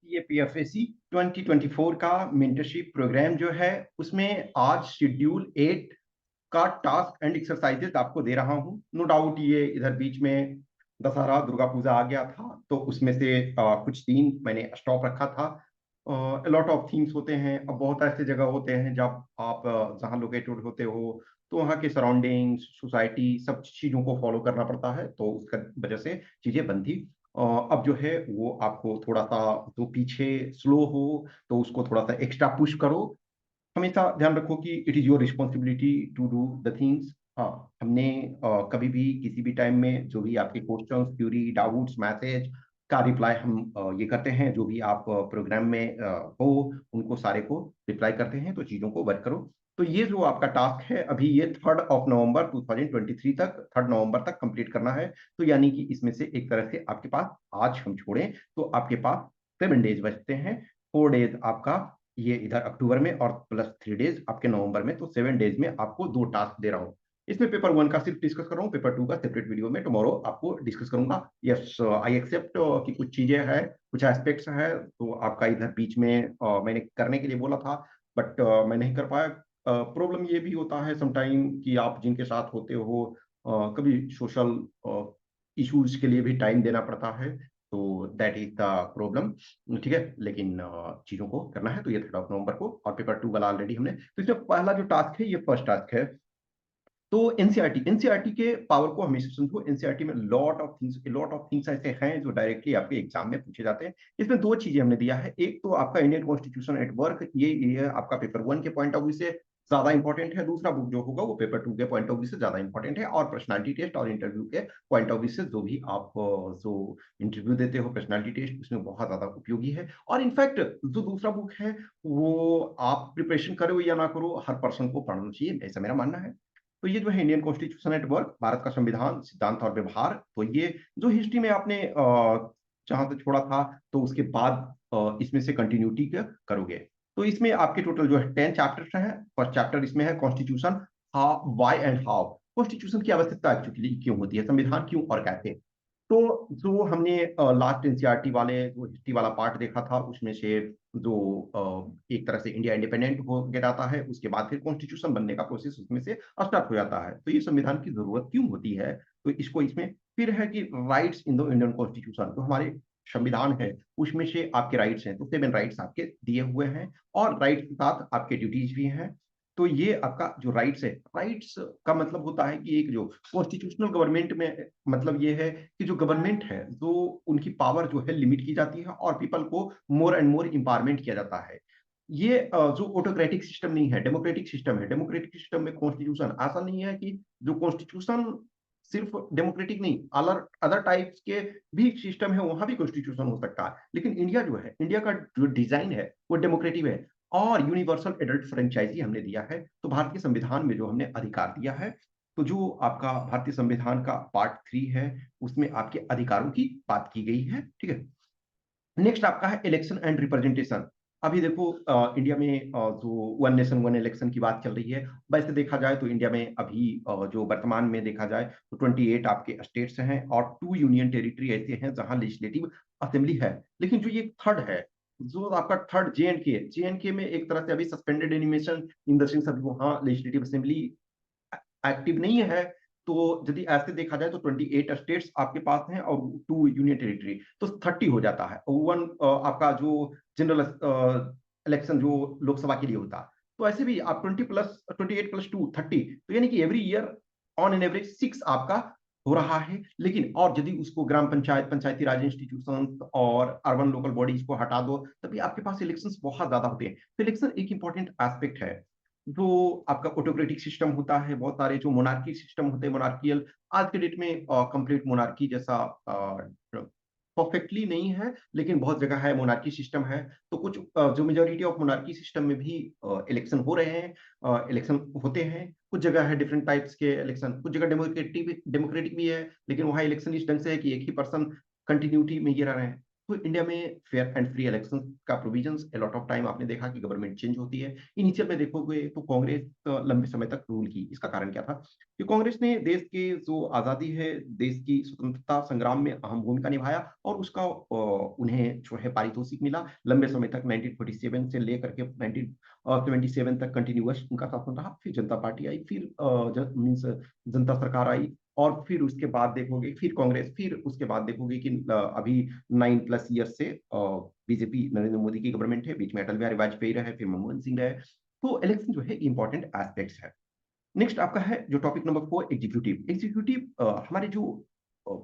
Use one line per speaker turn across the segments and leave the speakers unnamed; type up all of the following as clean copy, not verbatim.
ये पीएफएसी 2024 का mentorship programme जो है उसमें आज शेड्यूल 8 का टास्क एंड एक्सरसाइजेस आपको दे रहा हूँ। नो डाउट ये इधर बीच में दशहरा दुर्गा पूजा आ गया था तो उसमें से कुछ दिन मैंने स्टॉप रखा था। लॉट ऑफ थिंग्स होते हैं, अब बहुत ऐसे जगह होते हैं जब आप जहाँ लोकेटेड होते हो तो वहाँ के सराउंडिंग्स सोसाइटी सब चीज़ों को फॉलो करना पड़ता है, तो उसका वजह से चीज़ें बंद थी। अब जो है वो आपको थोड़ा सा तो पीछे स्लो हो तो उसको थोड़ा सा एक्स्ट्रा पुश करो। हमेशा ध्यान रखो कि it is your responsibility to do the things. हाँ, हमने कभी भी किसी भी टाइम में जो भी आपके क्वेश्चंस क्यूरी डाउट्स मैसेज का रिप्लाई हम ये करते हैं, जो भी आप प्रोग्राम में हो उनको सारे को रिप्लाई करते हैं, तो चीज़ों को वर्क करो। तो ये जो आपका टास्क है अभी ये 3 नवंबर 2023 तक 3 नवंबर तक कंप्लीट करना है। तो यानी कि इसमें से एक तरह से आपके पास आज हम छोड़ें तो आपके पास 7 डेज बचते हैं। 4 डेज आपका ये इधर अक्टूबर में और प्लस 3 डेज आपके नवंबर में, तो 7 डेज में आपको 2 टास्क दे रहा हूँ। इसमें पेपर 1 का सिर्फ डिस्कस कर रहा हूँ, पेपर 2 का सेपरेट वीडियो में टुमारो आपको डिस्कस करूंगा। यस, आई एक्सेप्ट कि कुछ चीजें हैं, कुछ एस्पेक्ट्स है तो आपका इधर बीच में मैंने करने के लिए बोला था बट मैं नहीं कर पाया। प्रॉब्लम ये भी होता है समटाइम कि आप जिनके साथ होते हो कभी सोशल इश्यूज के लिए भी टाइम देना पड़ता है, तो दैट इज द प्रॉब्लम। ठीक है, लेकिन चीजों को करना है तो ये 3 नवंबर को, और पेपर 2 वाला ऑलरेडी हमने, तो इसमें पहला जो टास्क है ये फर्स्ट टास्क है। तो एनसीईआरटी के पावर को हमेशा समझो। एनसीईआरटी में लॉट ऑफ थिंग्स ऐसे हैं जो डायरेक्टली आपके एग्जाम में पूछे जाते हैं। इसमें दो चीजें हमने दिया है, एक तो आपका इंडियन कॉन्स्टिट्यूशन एट वर्क, ये आपका पेपर 1 के पॉइंट ऑफ व्यू से ज्यादा इंपॉर्टेंट है। दूसरा बुक जो होगा वो पेपर 2 के पॉइंट ऑफ व्यू से ज्यादा इंपॉर्टेंट है, और पर्सनालिटी टेस्ट और इंटरव्यू के पॉइंट ऑफ व्यू से जो भी आप जो इंटरव्यू देते हो पर्सनालिटी टेस्ट उसमें बहुत ज्यादा उपयोगी है। और इनफैक्ट जो दूसरा बुक है वो आप प्रिपरेशन करो या ना करो हर पर्सन को पढ़ना चाहिए, ऐसा मेरा मानना है। तो ये जो है Indian constitution at work, Bharat का संविधान सिद्धांत और व्यवहार, तो ये जो हिस्ट्री में आपने जहां से छोड़ा था तो उसके बाद इसमें से कंटिन्यूटी करोगे। तो इसमें आपके टोटल जो है 10 चैप्टर्स हैं। फर्स्ट चैप्टर इसमें है constitution, how why and how, constitution की आवश्यकता एक्चुअली क्यों होती है, संविधान क्यों और कैसे। तो जो हमने लास्ट एनसीईआरटी वाले जो हिस्ट्री वाला पार्ट देखा था उसमें से जो एक तरह से इंडिया इंडिपेंडेंट हो गया जाता है उसके बाद फिर कॉन्स्टिट्यूशन बनने का प्रोसेस उसमें से स्टार्ट हो जाता है, तो ये संविधान की जरूरत क्यों होती है। तो इसको इसमें फिर है कि rights in the Indian constitution, तो हमारे संविधान है उसमें से आपके राइट्स हैं, तो 7 राइट्स आपके दिए हुए हैं और राइट्स के साथ आपके ड्यूटीज भी हैं। तो ये आपका जो राइट्स है, राइट्स का मतलब होता है कि एक जो कॉन्स्टिट्यूशनल गवर्नमेंट में मतलब ये है कि जो गवर्नमेंट है जो उनकी पावर जो है लिमिट की जाती है और पीपल को मोर एंड मोर इंपावरमेंट किया जाता है। ये जो ऑटोक्रेटिक सिस्टम नहीं है, डेमोक्रेटिक सिस्टम है। डेमोक्रेटिक सिस्टम में कॉन्स्टिट्यूशन ऐसा नहीं है कि जो कॉन्स्टिट्यूशन सिर्फ डेमोक्रेटिक नहीं, अदर अदर टाइप्स के भी सिस्टम है वहां भी कॉन्स्टिट्यूशन हो सकता है, लेकिन इंडिया जो है, इंडिया का जो डिजाइन है वो डेमोक्रेटिक है। और यूनिवर्सल एडल्ट फ्रेंचाइजी हमने दिया है, तो भारतीय संविधान में जो हमने अधिकार दिया है, तो जो आपका भारतीय संविधान का पार्ट 3 है उसमें आपके अधिकारों की बात की गई है। ठीक है, नेक्स्ट आपका है इलेक्शन एंड रिप्रेजेंटेशन। अभी देखो इंडिया में जो वन नेशन वन इलेक्शन की बात चल रही है, वैसे देखा जाए तो इंडिया में अभी जो वर्तमान में देखा जाए तो 28 आपके स्टेट्स हैं और 2 यूनियन टेरिटरी ऐसे हैं जहां लेजिस्लेटिव असेंबली है। लेकिन जो ये थर्ड है, जो आपका थर्ड जे एंड के में एक तरह से अभी suspended animation in the sense अभी वहां लेजिस्लेटिव असेंबली एक्टिव नहीं है। तो यदि ऐसे देखा जाए तो 28 स्टेट्स आपके पास हैं और 2 यूनियन टेरिटरी, तो 30 हो जाता है। वन आपका जो जनरल इलेक्शन जो लोकसभा के लिए होता है, तो ऐसे भी आप 28 + 2 30, तो यानी कि every year on an average 6 आपका हो रहा है। लेकिन और यदि उसको ग्राम पंचायत पंचायती राज इंस्टीट्यूशन और अर्बन लोकल बॉडीज को हटा दो तभी आपके पास इलेक्शंस बहुत ज्यादा होते हैं। तो इलेक्शन एक इंपॉर्टेंट एस्पेक्ट है। जो आपका ऑटोक्रेटिक सिस्टम होता है, बहुत सारे जो मोनार्की सिस्टम होते हैं मोनार्कियल, आज के डेट में कंप्लीट मोनार्की जैसा परफेक्टली नहीं है लेकिन बहुत जगह है मोनार्की सिस्टम है। तो कुछ जो मेजोरिटी ऑफ मोनार्की सिस्टम में भी इलेक्शन हो रहे हैं, इलेक्शन होते हैं। कुछ जगह है डिफरेंट टाइप्स के इलेक्शन, कुछ जगह डेमोक्रेटिक डेमोक्रेटिक भी है लेकिन वहाँ इलेक्शन इस ढंग से है कि एक ही पर्सन कंटिन्यूटी में ये रह रहे हैं। तो इंडिया में फेयर एंड फ्री इलेक्शन का provisions, a lot of time आपने देखा कि गवर्नमेंट चेंज होती है। इनिशियल में देखोगे तो कांग्रेस लंबे समय तक रूल की। इसका कारण क्या था कि कांग्रेस ने देश के जो आजादी है, देश की स्वतंत्रता संग्राम में अहम भूमिका निभाया, और उसका उन्हें जो है पारितोषिक मिला। लंबे समय तक 1947 से लेकर के 1977 तक कंटिन्यूअस उनका शासन रहा। फिर जनता पार्टी आई, फिर मीन्स जनता सरकार आई, और फिर उसके बाद देखोगे फिर कांग्रेस, फिर उसके बाद देखोगे कि अभी 9+ ईयर से बीजेपी नरेंद्र मोदी की गवर्नमेंट है। बीच में अटल बिहारी वाजपेयी रहे, फिर मनमोहन सिंह रहे। तो इलेक्शन जो है इंपॉर्टेंट एस्पेक्ट्स है। नेक्स्ट आपका है जो टॉपिक नंबर 4, एग्जीक्यूटिव। एग्जीक्यूटिव हमारे जो अ,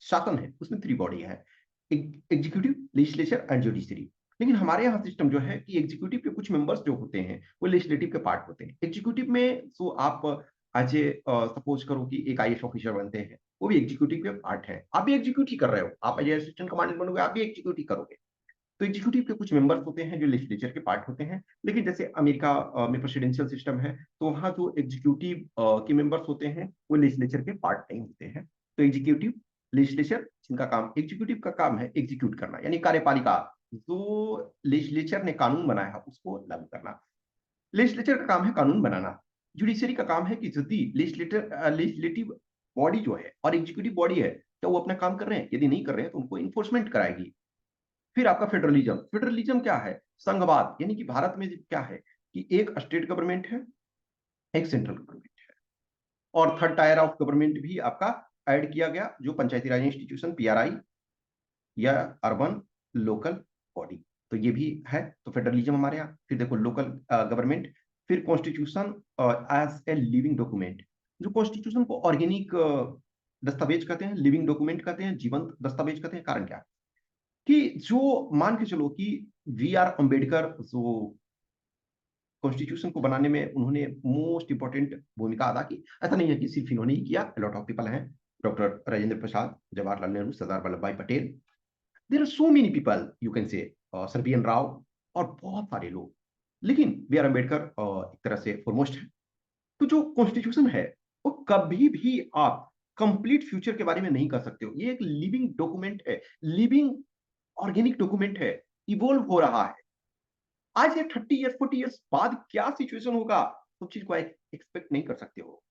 शासन है उसमें 3 बॉडी है, एग्जीक्यूटिव, लेजिस्लेचर एंड जुडिशरी। लेकिन हमारे यहाँ सिस्टम जो है कि एग्जीक्यूटिव के कुछ मेंबर्स जो होते हैं वो लेजिस्लेटिव के पार्ट होते हैं। एग्जीक्यूटिव में तो आप आज सपोज करो कि एक आईएएस ऑफिसर बनते हैं, वो भी एग्जीक्यूटिव के पार्ट है। आप भी एग्जीक्यूट ही कर रहे हो, आप एज असिस्टेंट कमांडेंट बनोगे, आप भी एग्जीक्यूट ही करोगे। तो एग्जीक्यूटिव के कुछ मेंबर्स होते हैं जो लेजिस्लेचर के पार्ट होते हैं। लेकिन जैसे अमेरिका में प्रेसिडेंशियल सिस्टम है, तो वहाँ जो एग्जीक्यूटिव के मेंबर्स होते हैं वो लेजिस्लेचर के पार्ट नहीं होते हैं। तो एग्जीक्यूटिव, लेजिस्लेचर, जिनका काम, एग्जीक्यूटिव का काम है एग्जीक्यूट करना, यानी कार्यपालिका, जो लेजिस्लेचर ने कानून बनाया है उसको लागू करना। लेजिस्लेचर का काम है कानून बनाना। जुडिशरी का काम है कि यदि लेजिस्लेटिव बॉडी जो है और एग्जीक्यूटिव बॉडी है, क्या वो अपना काम कर रहे हैं, यदि नहीं कर रहे हैं तो उनको इन्फोर्समेंट कराएगी। फिर आपका फेडरलिज्म। फेडरलिज्म क्या है? संघवाद, यानी कि भारत में क्या है कि एक स्टेट गवर्नमेंट है, एक सेंट्रल गवर्नमेंट है, और थर्ड टायर ऑफ गवर्नमेंट भी आपका ऐड किया गया, जो पंचायती राज इंस्टीट्यूशन, पीआरआई, या अर्बन लोकल बॉडी। तो ये भी है। तो फेडरलिज्म हमारे यहाँ। फिर देखो लोकल गवर्नमेंट। फिर constitution as a living document. जो कॉन्स्टिट्यूशन को ऑर्गेनिक दस्तावेज कहते हैं, लिविंग डॉक्यूमेंट कहते हैं, जीवंत दस्तावेज कहते हैं। कारण क्या कि जो मान के चलो कि V.R. अम्बेडकर जो कॉन्स्टिट्यूशन को बनाने में उन्होंने मोस्ट इंपॉर्टेंट भूमिका अदा की। ऐसा नहीं है कि सिर्फ इन्होंने ही किया, लॉट ऑफ पीपल हैं। Doctor Rajendra Prasad, Jawaharlal Nehru, Sardar Vallabh Bhai Patel, there are so many people you can say, sir B N Rao, और बहुत सारे लोग। लेकिन B.R. अम्बेडकर एक तरह से फॉरमोस्ट है। तो जो कॉन्स्टिट्यूशन है वो कभी भी आप कंप्लीट फ्यूचर के बारे में नहीं कर सकते हो। ये एक लिविंग डॉक्यूमेंट है, लिविंग ऑर्गेनिक डॉक्यूमेंट है, इवोल्व हो रहा है। आज ये 30 ईयर्स 40 ईयर्स बाद क्या सिचुएशन होगा, उस चीज को एक्सपेक्ट नहीं कर सकते हो।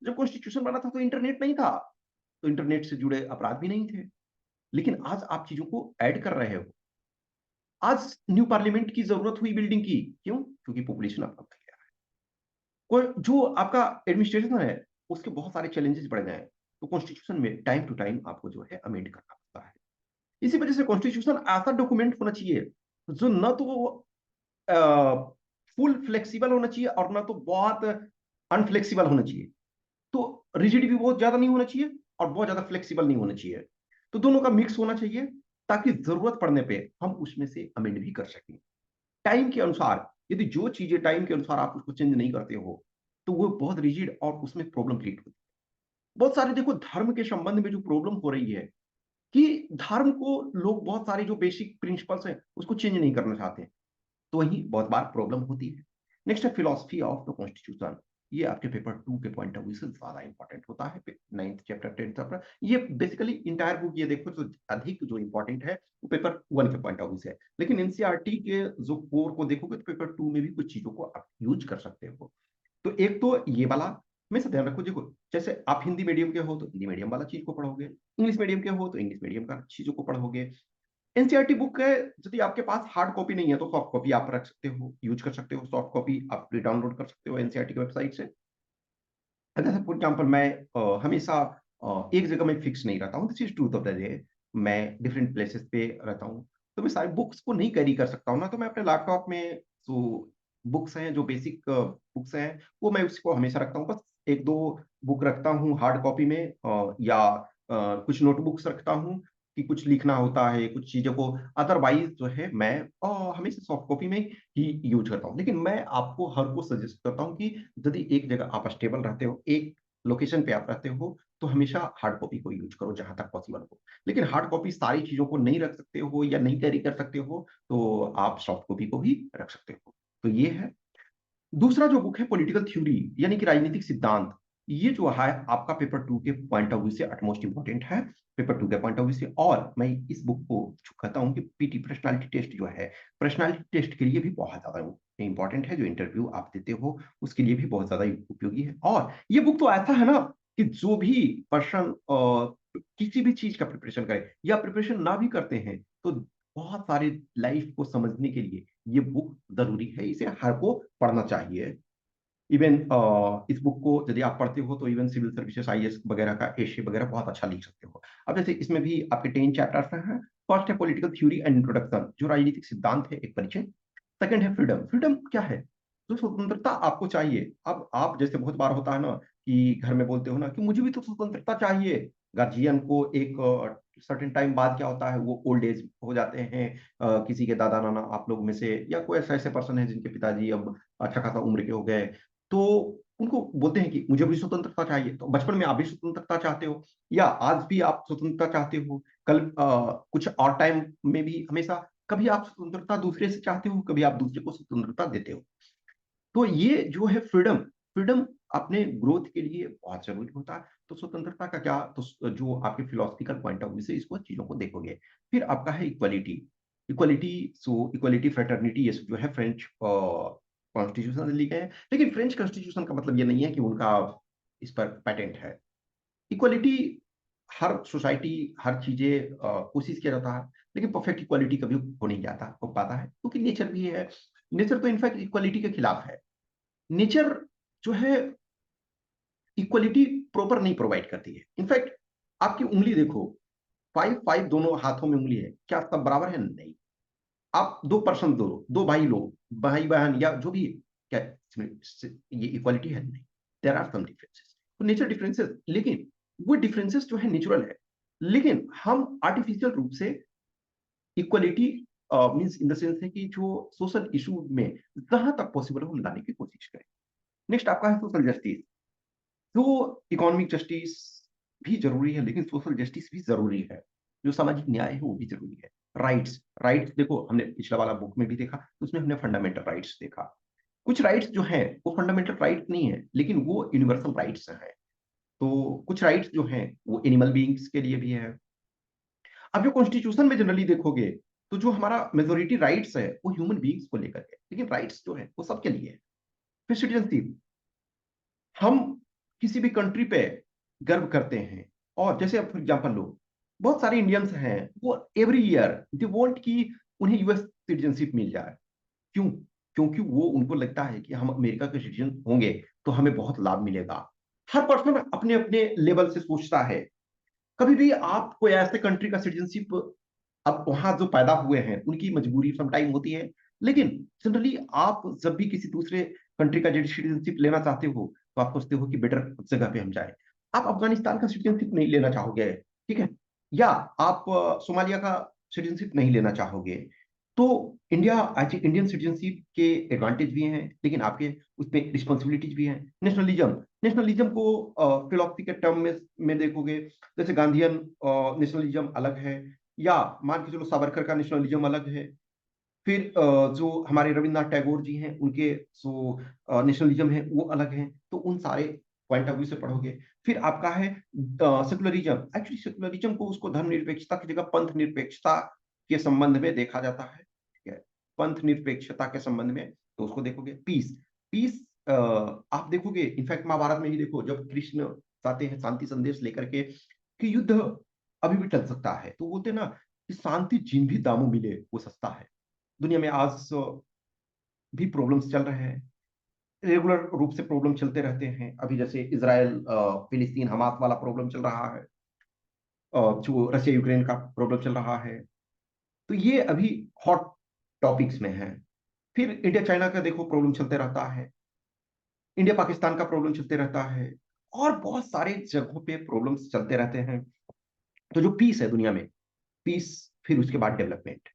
जब कॉन्स्टिट्यूशन बना था तो इंटरनेट नहीं था, तो इंटरनेट से जुड़े अपराध भी नहीं थे। लेकिन आज आप चीजों को ऐड कर रहे हो। आज न्यू पार्लियामेंट की जरूरत हुई बिल्डिंग की, क्यों? क्योंकि पॉपुलेशन आपका बढ़ गया है। और जो आपका एडमिनिस्ट्रेशन है उसके बहुत सारे चैलेंजेस बढ़ गए हैं। तो कॉन्स्टिट्यूशन में टाइम टू टाइम आपको जो है अमेंड करना पड़ता है। इसी वजह से कॉन्स्टिट्यूशन ऐसा डॉक्यूमेंट होना चाहिए जो न तो फुल फ्लेक्सिबल होना चाहिए और ना तो बहुत अनफ्लेक्सिबल होना चाहिए। तो रिजिड भी बहुत ज्यादा नहीं होना चाहिए और बहुत ज्यादा फ्लेक्सिबल नहीं होना चाहिए। तो दोनों का मिक्स होना चाहिए, ताकि जरूरत पड़ने पे हम उसमें से अमेंड भी कर सकें टाइम के अनुसार। यदि जो चीजें टाइम के अनुसार आप उसको चेंज नहीं करते हो तो वो बहुत रिजिड और उसमें प्रॉब्लम क्रिएट होती है। बहुत सारे देखो धर्म के संबंध में जो प्रॉब्लम हो रही है कि धर्म को लोग बहुत सारे जो बेसिक प्रिंसिपल्स हैं उसको चेंज नहीं करना चाहते, तो वही बहुत बार प्रॉब्लम होती है। नेक्स्ट है फिलोसफी ऑफ द कॉन्स्टिट्यूशन। ये आपके पेपर 2 के पॉइंट ऑफ व्यू से ज्यादा इंपॉर्टेंट होता है। 9th चैप्टर 10th चैप्टर, ये बेसिकली इंटायर बुक ये देखो तो अधिक जो इंपॉर्टेंट है वो पेपर 1 के पॉइंट ऑफ व्यू से है। लेकिन एनसीईआरटी के जो कोर को देखोगे तो पेपर 2 में भी कुछ चीजों को आप यूज कर सकते हो। तो एक तो ये वाला हमेशा ध्यान रखो। देखो जैसे आप हिंदी मीडियम के हो तो हिंदी मीडियम वाला चीज को पढ़ोगे, इंग्लिश मीडियम के हो तो इंग्लिश मीडियम का चीजों को पढ़ोगे। एनसीईआरटी बुक है, यदि आपके पास हार्ड कॉपी नहीं है तो सॉफ्ट कॉपी आप रख सकते हो, यूज कर सकते हो। सॉफ्ट कॉपी आप डाउनलोड कर सकते हो एनसीईआरटी की वेबसाइट से। जैसे फॉर एग्जाम्पल मैं हमेशा एक जगह में फिक्स नहीं रहता हूँ, this is truth of the day. मैं डिफरेंट प्लेसेस पे रहता हूँ, तो मैं सारी बुक्स को नहीं कैरी कर सकता हूँ ना। तो मैं अपने लैपटॉप में जो बुक्स हैं, जो बेसिक बुक्स हैं, वो मैं उसको हमेशा रखता हूँ। बस एक दो बुक रखता हूँ हार्ड कॉपी में, या कुछ नोटबुक्स रखता हूँ कि कुछ लिखना होता है कुछ चीजों को। अदरवाइज जो है मैं हमेशा सॉफ्ट कॉपी में ही यूज करता हूँ। लेकिन मैं आपको हर को सजेस्ट करता हूँ कि यदि एक जगह आप स्टेबल रहते हो, एक लोकेशन पे आप रहते हो, तो हमेशा हार्ड कॉपी को यूज करो जहां तक पॉसिबल हो। लेकिन हार्ड कॉपी सारी चीजों को नहीं रख सकते हो या नहीं कैरी कर सकते हो, तो आप सॉफ्ट कॉपी को भी रख सकते हो। तो ये है। दूसरा जो बुक है पॉलिटिकल थ्योरी, यानी कि राजनीतिक सिद्धांत। ये जो है आपका पेपर 2 के पॉइंट ऑफ व्यू से अटमोस्ट इंपॉर्टेंट है, पेपर 2 के पॉइंट ऑफ व्यू से। और मैं इस बुक को कहता हूँ कि पीटी पर्सनालिटी टेस्ट जो है, पर्सनालिटी टेस्ट के लिए भी बहुत ज्यादा इंपॉर्टेंट है। जो इंटरव्यू आप देते हो उसके लिए भी बहुत ज्यादा उपयोगी है। और ये बुक तो ऐसा है ना कि जो भी पर्सन किसी भी चीज का प्रिपरेशन करे या प्रिपरेशन ना भी करते हैं, तो बहुत सारे लाइफ को समझने के लिए ये बुक जरूरी है, इसे हर को पढ़ना चाहिए। इवन इस बुक को यदि आप पढ़ते हो तो इवन सिविल सर्विसेज, आईएएस वगैरह का एशे वगैरह बहुत अच्छा लिख सकते हो। अब जैसे इसमें भी आपके 10 चैप्टर्स हैं। फर्स्ट है पॉलिटिकल थ्योरी एंड इंट्रोडक्शन, जो राजनीतिक सिद्धांत है, एक परिचय। सेकंड है फ्रीडम। फ्रीडम क्या है? जो स्वतंत्रता आपको चाहिए। अब आप जैसे बहुत बार होता है ना कि घर में बोलते हो ना कि मुझे भी तो स्वतंत्रता चाहिए। गार्जियन को एक सर्टेन टाइम बाद क्या होता है, वो ओल्ड एज हो जाते हैं। किसी के दादा नाना आप लोग में से, या कोई ऐसे ऐसे पर्सन है जिनके पिताजी अब अच्छा खासा उम्र के हो गए, तो उनको बोलते हैं कि मुझे भी स्वतंत्रता चाहिए। तो बचपन में आप भी स्वतंत्रता चाहते हो, या आज भी आप स्वतंत्रता चाहते हो, कल कुछ और टाइम में भी, हमेशा कभी आप स्वतंत्रता दूसरे से चाहते हो, कभी आप दूसरे को स्वतंत्रता देते हो। तो ये जो है फ्रीडम, फ्रीडम अपने ग्रोथ के लिए बहुत जरूरी होता है। तो स्वतंत्रता का क्या, तो जो आपके फिलोसफिकल पॉइंट ऑफ व्यू से इसको चीजों को देखोगे। फिर आपका है इक्वलिटी। इक्वलिटी, सो इक्वलिटी फ्रेटर्निटी, ये सब जो है फ्रेंच कॉन्स्टिट्यूशन से लिखे हैं। लेकिन फ्रेंच कॉन्स्टिट्यूशन का मतलब ये नहीं है कि उनका इस पर पेटेंट है। इक्वलिटी हर सोसाइटी, हर चीजें कोशिश किया जाता है, लेकिन परफेक्ट इक्वालिटी कभी हो नहीं जाता, हो पाता है, क्योंकि नेचर भी है। नेचर तो इनफैक्ट इक्वालिटी के खिलाफ है। नेचर जो है इक्वलिटी प्रॉपर नहीं प्रोवाइड करती है। इनफैक्ट आपकी उंगली देखो, 5 5 दोनों हाथों में उंगली है, क्या सब बराबर है? नहीं। आप 2% दो, दो भाई लो, भाई बहन या जो भी, क्या ये इक्वालिटी है? नहीं। देर आर सम डिफरेंसेस, तो नेचर डिफरेंसेस, लेकिन वो डिफरेंसेस जो है नेचुरल है। लेकिन हम आर्टिफिशियल रूप से equality means in the sense है कि जो सोशल इशू में जहां तक पॉसिबल हो लाने की कोशिश करें। नेक्स्ट आपका है सोशल जस्टिस। तो इकोनॉमिक जस्टिस भी जरूरी है, लेकिन सोशल जस्टिस भी जरूरी है। जो सामाजिक न्याय है वो भी जरूरी है। राइट्स, राइट्स देखो, हमने पिछला वाला बुक में भी देखा, तो उसमें हमने फंडामेंटल राइट्स देखा। कुछ राइट्स जो हैं वो फंडामेंटल राइट नहीं है, लेकिन वो यूनिवर्सल राइट्स हैं। तो कुछ राइट्स जो हैं वो एनिमल बीइंग्स के लिए भी है। अब जो कॉन्स्टिट्यूशन में जनरली देखोगे, तो जो हमारा मेजोरिटी राइट्स है वो ह्यूमन बीइंग्स को लेकर है, लेकिन राइट्स जो है वो सबके लिए है। फिर सिटीजनशिप, हम किसी भी कंट्री पे गर्व करते हैं। और जैसे अब फॉर एग्जांपल लो, बहुत सारे इंडियंस हैं, वो एवरी ईयर दे वांट कि उन्हें यूएस सिटीजनशिप मिल जाए। क्यों? क्योंकि वो उनको लगता है कि हम अमेरिका के सिटीजन होंगे तो हमें बहुत लाभ मिलेगा। हर पर्सन अपने अपने लेवल से सोचता है। कभी भी आप कोई ऐसे कंट्री का सिटीजनशिप, अब वहां जो पैदा हुए हैं उनकी मजबूरी समटाइम होती है, लेकिन जनरली आप जब भी किसी दूसरे कंट्री का सिटीजनशिप लेना चाहते हो, तो आप सोचते हो कि बेटर जगह पे हम जाए। आप अफगानिस्तान का सिटीजनशिप नहीं लेना चाहोगे, ठीक है, या आप सोमालिया का सिटीजनशिप नहीं लेना चाहोगे। तो इंडिया, आज इंडियन सिटीजनशिप के एडवांटेज भी हैं, लेकिन आपके उसमें रिस्पॉन्सिबिलिटीज भी हैं। नेशनलिज्म, नेशनलिज्म को फिलोसफी के टर्म में देखोगे, जैसे गांधीयन नेशनलिज्म अलग है, या मान के चलो सावरकर का नेशनलिज्म अलग है। फिर जो हमारे रविन्द्रनाथ टैगोर जी हैं उनके जो नेशनलिज्म है वो अलग है। तो उन सारे पॉइंट ऑफ व्यू से पढ़ोगे। फिर आपका है सेकुलरिज्म। एक्चुअली सेकुलरिज्म को उसको धर्मनिरपेक्षता की जगह पंथ निरपेक्षता के संबंध में देखा जाता है, ठीक है, पंथ निरपेक्षता के संबंध में। तो उसको देखोगे। पीस, पीस आप देखोगे, इनफैक्ट महाभारत में ही देखो, जब कृष्ण चाहते हैं शांति संदेश लेकर के कि युद्ध अभी भी टल सकता है, तो बोलते हैं ना कि शांति जिन भी दामों मिले वो सस्ता है। दुनिया में आज भी प्रॉब्लम्स चल रहे हैं, रेगुलर रूप से प्रॉब्लम चलते रहते हैं। अभी जैसे इसराइल फिलिस्तीन हमास वाला प्रॉब्लम चल रहा है, जो रशिया यूक्रेन का प्रॉब्लम चल रहा है, तो ये अभी हॉट टॉपिक्स में है। फिर इंडिया चाइना का देखो प्रॉब्लम चलते रहता है, इंडिया पाकिस्तान का प्रॉब्लम चलते रहता है, और बहुत सारे जगहों पे प्रॉब्लम्स चलते रहते हैं। तो जो पीस है दुनिया में, पीस, फिर उसके बाद डेवलपमेंट।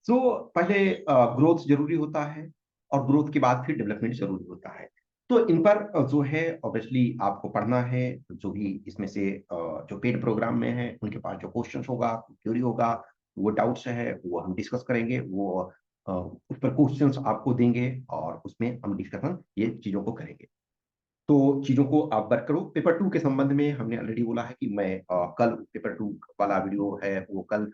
सो पहले ग्रोथ जरूरी होता है, और ग्रोथ के बाद फिर डेवलपमेंट जरूरी होता है। तो इन पर जो है ऑब्वियसली आपको पढ़ना है। जो भी इसमें से जो पेड प्रोग्राम में है उनके पास जो क्वेश्चंस होगा, थ्योरी होगा, वो डाउट्स है वो हम डिस्कस करेंगे। वो उस पर क्वेश्चंस आपको देंगे और उसमें हम डिस्कशन ये चीजों को करेंगे। तो चीजों को आप वर्क करो। पेपर 2 के संबंध में हमने ऑलरेडी बोला है कि मैं कल पेपर 2 वाला वीडियो है वो कल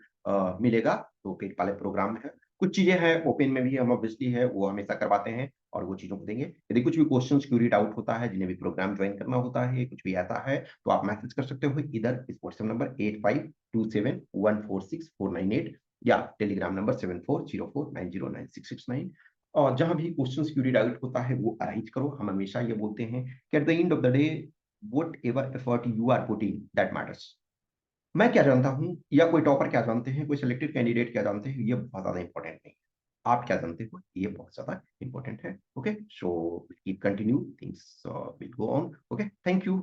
मिलेगा, तो पेड वाले प्रोग्राम में है। कुछ चीजें हैं ओपन में भी हम ऑब्वियसली है वो हमेशा करवाते हैं और वो चीजों को देंगे। यदि कुछ भी क्वेश्चन क्यूरी डाउट होता है, जिन्हें भी प्रोग्राम ज्वाइन करना होता है, कुछ भी ऐसा है, तो आप मैसेज कर सकते हो इधर इस व्हाट्सएप नंबर 8527146498 या टेलीग्राम नंबर 7404909669। और जहां भी क्वेश्चन क्यूरी डाउट होता है वो अराइज करो। हम हमेशा ये बोलते हैं कि at the end of the day whatever effort you are putting that matters. मैं क्या जानता हूं या कोई टॉपर क्या जानते हैं, कोई सिलेक्टेड कैंडिडेट क्या जानते हैं, ये बहुत ज्यादा इंपॉर्टेंट नहीं है। आप क्या जानते हो ये बहुत ज्यादा इंपॉर्टेंट है। Okay, so keep continue things will go on. Okay, thank you.